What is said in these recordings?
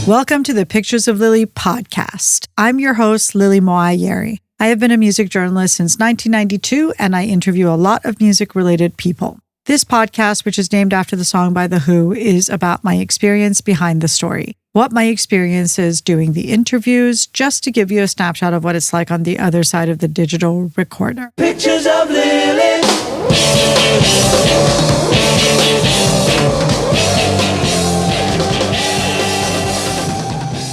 Welcome to the Pictures of Lily podcast. I'm your host, Lily Moayeri. I have been a music journalist since 1992, and I interview a lot of music-related people. This podcast, which is named after the song by The Who, is about my experience behind the story. What my experience is doing the interviews, just to give you a snapshot of what it's like on the other side of the digital recorder. Pictures of Lily.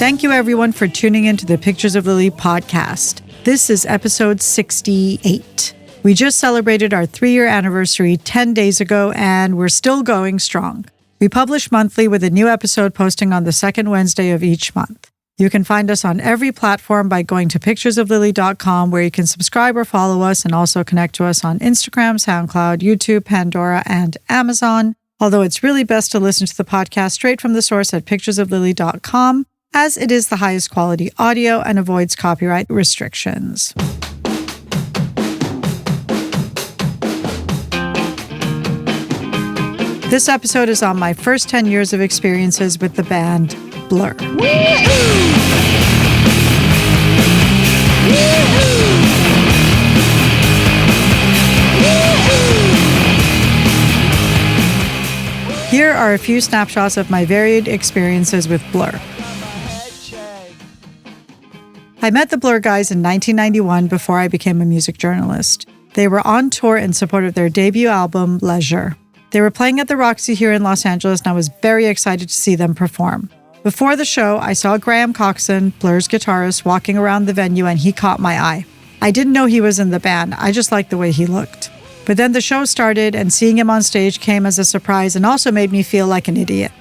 Thank you, everyone, for tuning into the Pictures of Lily podcast. This is episode 68. We just celebrated our 3-year anniversary 10 days ago, and we're still going strong. We publish monthly with a new episode posting on the second Wednesday of each month. You can find us on every platform by going to picturesoflily.com, where you can subscribe or follow us and also connect to us on Instagram, SoundCloud, YouTube, Pandora, and Amazon. Although it's really best to listen to the podcast straight from the source at picturesoflily.com, as it is the highest quality audio and avoids copyright restrictions. This episode is on my first 10 years of experiences with the band Blur. Here are a few snapshots of my varied experiences with Blur. I met the Blur guys in 1991 before I became a music journalist. They were on tour in support of their debut album, Leisure. They were playing at the Roxy here in Los Angeles, and I was very excited to see them perform. Before the show, I saw Graham Coxon, Blur's guitarist, walking around the venue, and he caught my eye. I didn't know he was in the band, I just liked the way he looked. But then the show started, and seeing him on stage came as a surprise and also made me feel like an idiot.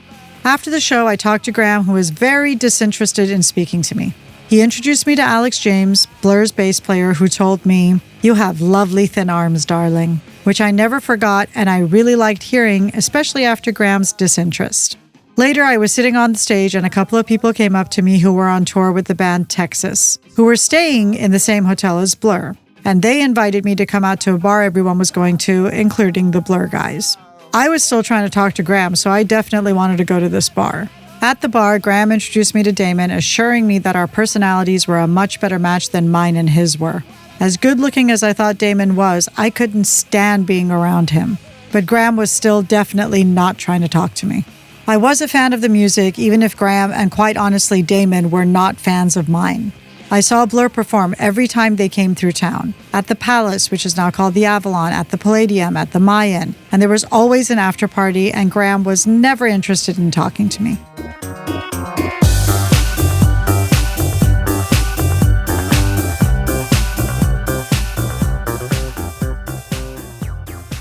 After the show, I talked to Graham, who was very disinterested in speaking to me. He introduced me to Alex James, Blur's bass player, who told me, "You have lovely thin arms, darling," which I never forgot, and I really liked hearing, especially after Graham's disinterest. Later, I was sitting on the stage, and a couple of people came up to me who were on tour with the band Texas, who were staying in the same hotel as Blur, and they invited me to come out to a bar everyone was going to, including the Blur guys. I was still trying to talk to Graham, so I definitely wanted to go to this bar. At the bar, Graham introduced me to Damon, assuring me that our personalities were a much better match than mine and his were. As good-looking as I thought Damon was, I couldn't stand being around him. But Graham was still definitely not trying to talk to me. I was a fan of the music, even if Graham and quite honestly Damon were not fans of mine. I saw Blur perform every time they came through town. At the Palace, which is now called the Avalon, at the Palladium, at the Mayan. And there was always an after party, and Graham was never interested in talking to me.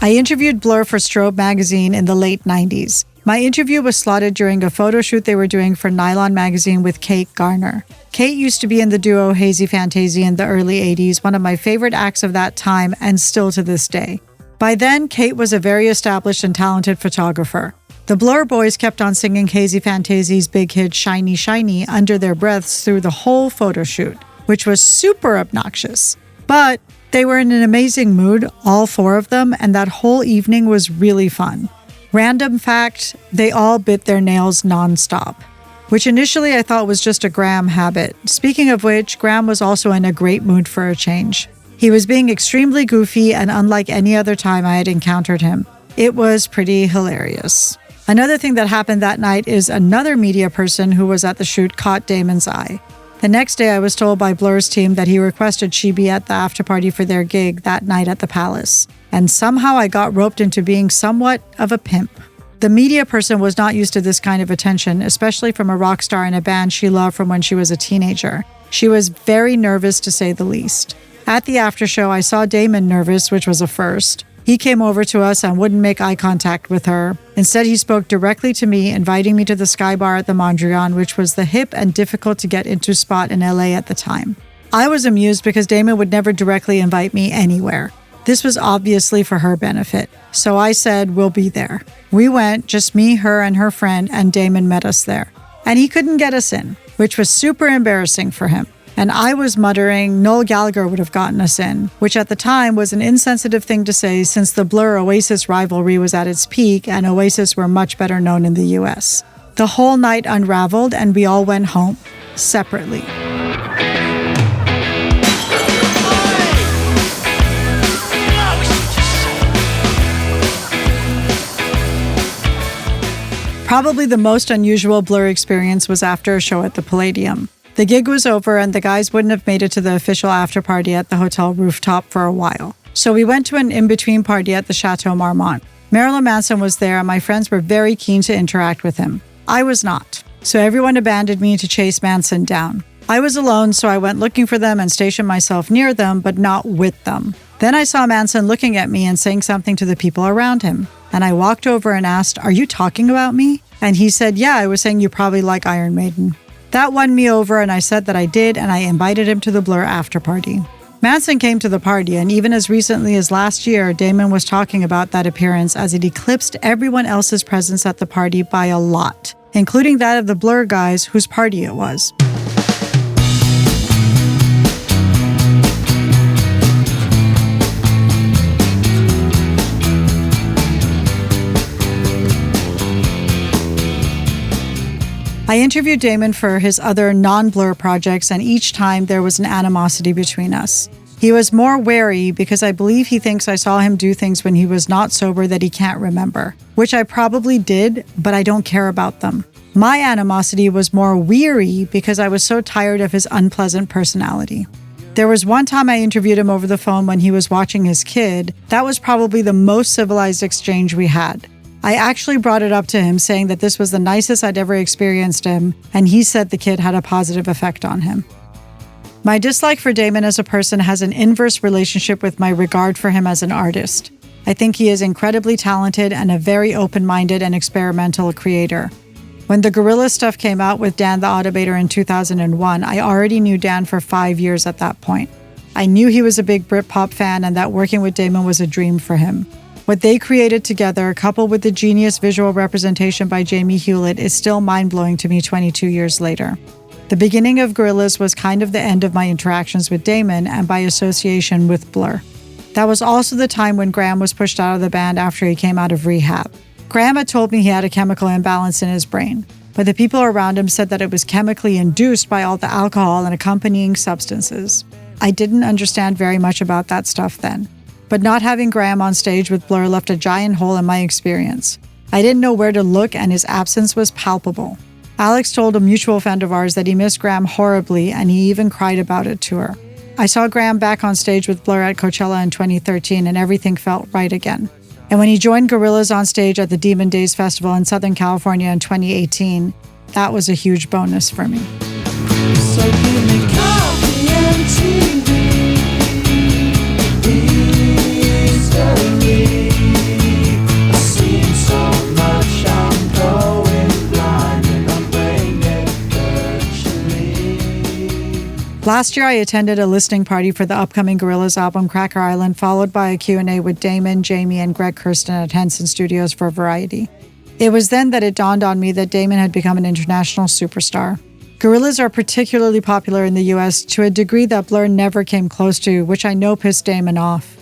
I interviewed Blur for Strobe magazine in the late 90s. My interview was slotted during a photo shoot they were doing for Nylon magazine with Kate Garner. Kate used to be in the duo Hazy Fantasy in the early 80s, one of my favorite acts of that time and still to this day. By then, Kate was a very established and talented photographer. The Blur boys kept on singing Hazy Fantasy's big hit Shiny Shiny under their breaths through the whole photo shoot, which was super obnoxious. But they were in an amazing mood, all 4 of them, and that whole evening was really fun. Random fact, they all bit their nails nonstop, which initially I thought was just a Graham habit. Speaking of which, Graham was also in a great mood for a change. He was being extremely goofy and unlike any other time I had encountered him. It was pretty hilarious. Another thing that happened that night is another media person who was at the shoot caught Damon's eye. The next day, I was told by Blur's team that he requested she be at the after party for their gig that night at the Palace. And somehow I got roped into being somewhat of a pimp. The media person was not used to this kind of attention, especially from a rock star in a band she loved from when she was a teenager. She was very nervous, to say the least. At the after show, I saw Damon nervous, which was a first. He came over to us and wouldn't make eye contact with her. Instead, he spoke directly to me, inviting me to the Sky Bar at the Mondrian, which was the hip and difficult to get into spot in LA at the time. I was amused because Damon would never directly invite me anywhere. This was obviously for her benefit. So I said, "We'll be there." We went, just me, her, and her friend, and Damon met us there. And he couldn't get us in, which was super embarrassing for him. And I was muttering Noel Gallagher would have gotten us in, which at the time was an insensitive thing to say since the Blur-Oasis rivalry was at its peak and Oasis were much better known in the US. The whole night unraveled and we all went home, separately. Probably the most unusual Blur experience was after a show at the Palladium. The gig was over and the guys wouldn't have made it to the official after party at the hotel rooftop for a while. So we went to an in-between party at the Chateau Marmont. Marilyn Manson was there and my friends were very keen to interact with him. I was not. So everyone abandoned me to chase Manson down. I was alone, so I went looking for them and stationed myself near them, but not with them. Then I saw Manson looking at me and saying something to the people around him. And I walked over and asked, "Are you talking about me?" And he said, "Yeah, I was saying you probably like Iron Maiden." That won me over and I said that I did, and I invited him to the Blur after party. Manson came to the party, and even as recently as last year, Damon was talking about that appearance as it eclipsed everyone else's presence at the party by a lot, including that of the Blur guys whose party it was. I interviewed Damon for his other non-Blur projects, and each time there was an animosity between us. He was more wary because I believe he thinks I saw him do things when he was not sober that he can't remember, which I probably did, but I don't care about them. My animosity was more weary because I was so tired of his unpleasant personality. There was one time I interviewed him over the phone when he was watching his kid. That was probably the most civilized exchange we had. I actually brought it up to him, saying that this was the nicest I'd ever experienced him, and he said the kid had a positive effect on him. My dislike for Damon as a person has an inverse relationship with my regard for him as an artist. I think he is incredibly talented and a very open-minded and experimental creator. When the Gorillaz stuff came out with Dan the Automator in 2001, I already knew Dan for 5 years at that point. I knew he was a big Britpop fan and that working with Damon was a dream for him. What they created together, coupled with the genius visual representation by Jamie Hewlett, is still mind-blowing to me 22 years later. The beginning of Gorillaz was kind of the end of my interactions with Damon and by association with Blur. That was also the time when Graham was pushed out of the band after he came out of rehab. Graham had told me he had a chemical imbalance in his brain, but the people around him said that it was chemically induced by all the alcohol and accompanying substances. I didn't understand very much about that stuff then. But not having Graham on stage with Blur left a giant hole in my experience. I didn't know where to look and his absence was palpable. Alex told a mutual friend of ours that he missed Graham horribly and he even cried about it to her. I saw Graham back on stage with Blur at Coachella in 2013 and everything felt right again. And when he joined Gorillaz on stage at the Demon Days Festival in Southern California in 2018, that was a huge bonus for me. So give me coffee and TV. I've seen so much, I'm going blind and I'm brain virtually. Last year, I attended a listening party for the upcoming Gorillaz album Cracker Island, followed by a Q&A with Damon, Jamie, and Greg Kurstin at Henson Studios for Variety. It was then that it dawned on me that Damon had become an international superstar. Gorillaz are particularly popular in the US to a degree that Blur never came close to, which I know pissed Damon off.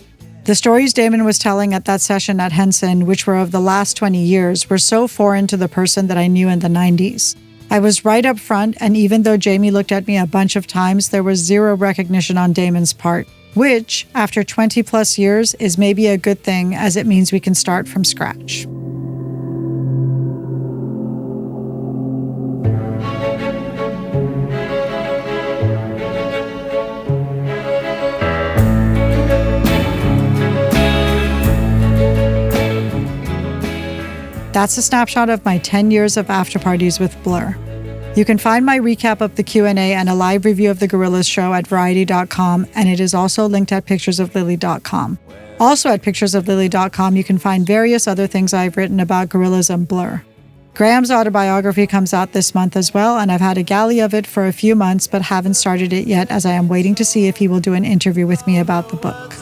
The stories Damon was telling at that session at Henson, which were of the last 20 years, were so foreign to the person that I knew in the 90s. I was right up front, and even though Jamie looked at me a bunch of times, there was zero recognition on Damon's part, which, after 20 plus years, is maybe a good thing as it means we can start from scratch. That's a snapshot of my 10 years of after parties with Blur. You can find my recap of the Q&A and a live review of the Gorillaz show at variety.com, and it is also linked at picturesoflily.com. Also at picturesoflily.com, you can find various other things I've written about Gorillaz and Blur. Graham's autobiography comes out this month as well, and I've had a galley of it for a few months but haven't started it yet as I am waiting to see if he will do an interview with me about the book.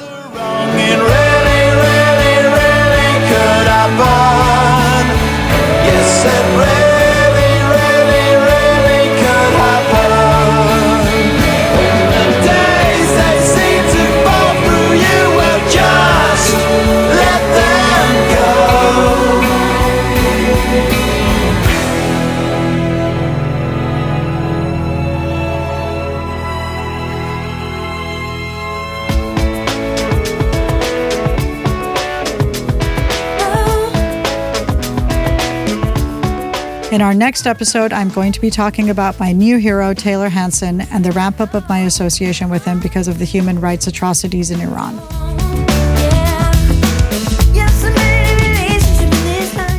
In our next episode, I'm going to be talking about my new hero, Taylor Hanson, and the ramp up of my association with him because of the human rights atrocities in Iran.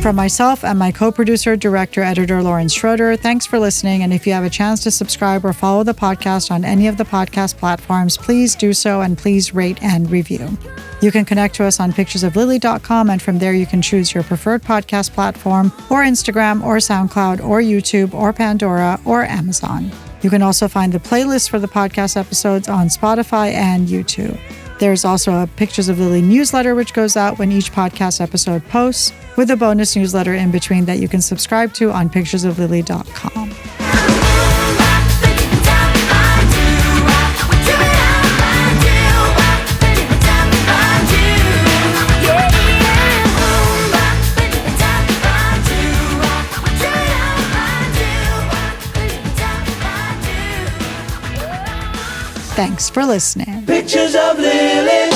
From myself and my co-producer, director, editor, Lauren Schroeder, thanks for listening. And if you have a chance to subscribe or follow the podcast on any of the podcast platforms, please do so and please rate and review. You can connect to us on picturesoflily.com, and from there you can choose your preferred podcast platform or Instagram or SoundCloud or YouTube or Pandora or Amazon. You can also find the playlist for the podcast episodes on Spotify and YouTube. There's also a Pictures of Lily newsletter, which goes out when each podcast episode posts, with a bonus newsletter in between that you can subscribe to on picturesoflily.com. Thanks for listening. Pictures of Lily.